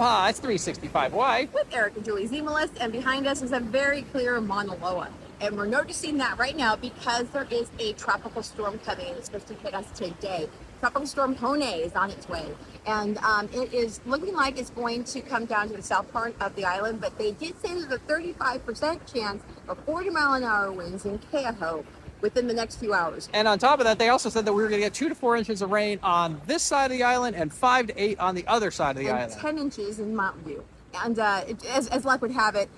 Aloha, it's 365Y. With Eric and Julie Zemelis, and behind us is a very clear Mauna Loa. And we're noticing that right now because there is a tropical storm coming and it's supposed to hit us today. Tropical storm Hone is on its way. And it is looking like it's going to come down to the south part of the island, but they did say there's a 35% chance of 40-mile-an-hour winds in Keauhou within the next few hours. And on top of that, they also said that we were going to get 2 to 4 inches of rain on this side of the island and 5 to 8 on the other side of the island. 10 inches in Mountain View. And as luck would have it,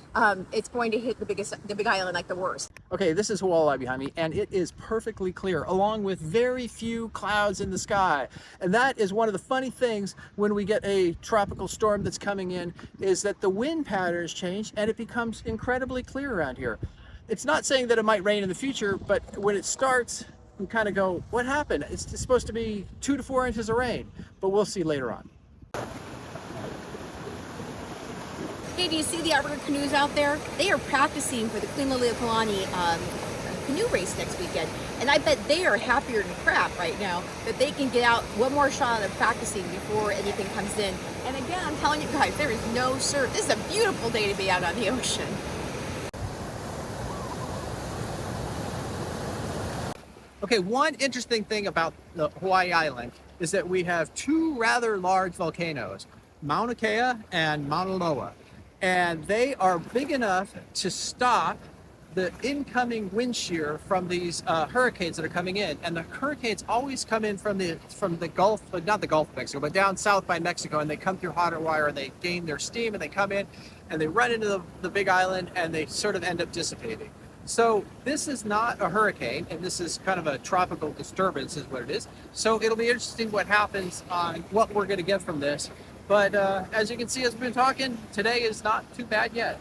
it's going to hit the big island like the worst. Okay, this is Hawaii behind me, and it is perfectly clear, along with very few clouds in the sky. And that is one of the funny things when we get a tropical storm that's coming in, is that the wind patterns change and it becomes incredibly clear around here. It's not saying that it might rain in the future, but when it starts, we kind of go, what happened? It's supposed to be 2 to 4 inches of rain, but we'll see later on. Hey, do you see the outrigger canoes out there? They are practicing for the Kuleokalani canoe race next weekend. And I bet they are happier than crap right now that they can get out one more shot of practicing before anything comes in. And again, I'm telling you guys, there is no surf. This is a beautiful day to be out on the ocean. Okay, one interesting thing about the Hawaii Island is that we have 2 rather large volcanoes, Mauna Kea and Mauna Loa. And they are big enough to stop the incoming wind shear from these hurricanes that are coming in. And the hurricanes always come in from the Gulf, not the Gulf of Mexico, but down south by Mexico, and they come through hot air wire and they gain their steam and they come in and they run into the big island and they sort of end up dissipating. So this is not a hurricane, and this is kind of a tropical disturbance is what it is. So it'll be interesting what happens on what we're going to get from this. But as you can see, as we've been talking, today is not too bad yet.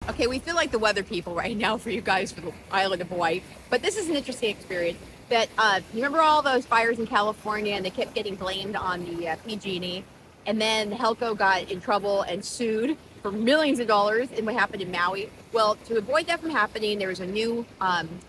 Okay, we feel like the weather people right now for you guys for the island of Hawaii. But this is an interesting experience. That you remember all those fires in California, and they kept getting blamed on the PG&E, and then Helco got in trouble and sued for millions of dollars in what happened in Maui. Well, to avoid that from happening, there was a new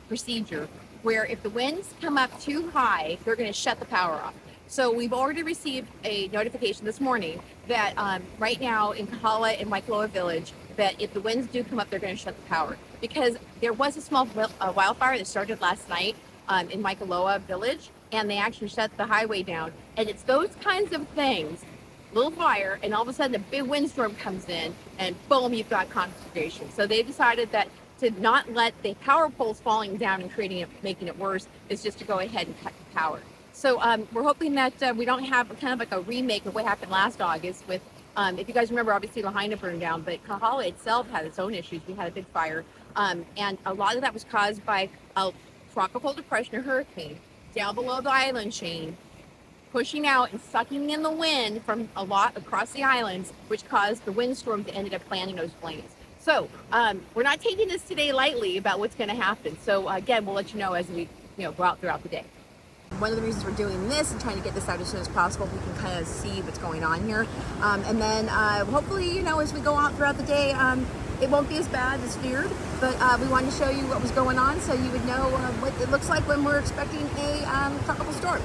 procedure where if the winds come up too high, they're going to shut the power off. So we've already received a notification this morning that right now in Kahala and Waikoloa Village, that if the winds do come up, they're going to shut the power. Because there was a small wildfire that started last night in Waikoloa Village, and they actually shut the highway down. And it's those kinds of things, little fire, and all of a sudden a big windstorm comes in, and boom, you've got conflagration. So they decided that to not let the power poles falling down and making it worse is just to go ahead and cut the power. So we're hoping that we don't have kind of like a remake of what happened last August with, if you guys remember, obviously Lahaina burned down, but Kahala itself had its own issues. We had a big fire, and a lot of that was caused by a tropical depression or hurricane down below the island chain, pushing out and sucking in the wind from a lot across the islands, which caused the windstorm to ended up planting those flames. So we're not taking this today lightly about what's going to happen. So again, we'll let you know as we go out throughout the day. One of the reasons we're doing this and trying to get this out as soon as possible, we can kind of see what's going on here. And then hopefully, as we go out throughout the day, it won't be as bad as feared. But we wanted to show you what was going on so you would know what it looks like when we're expecting a tropical storm.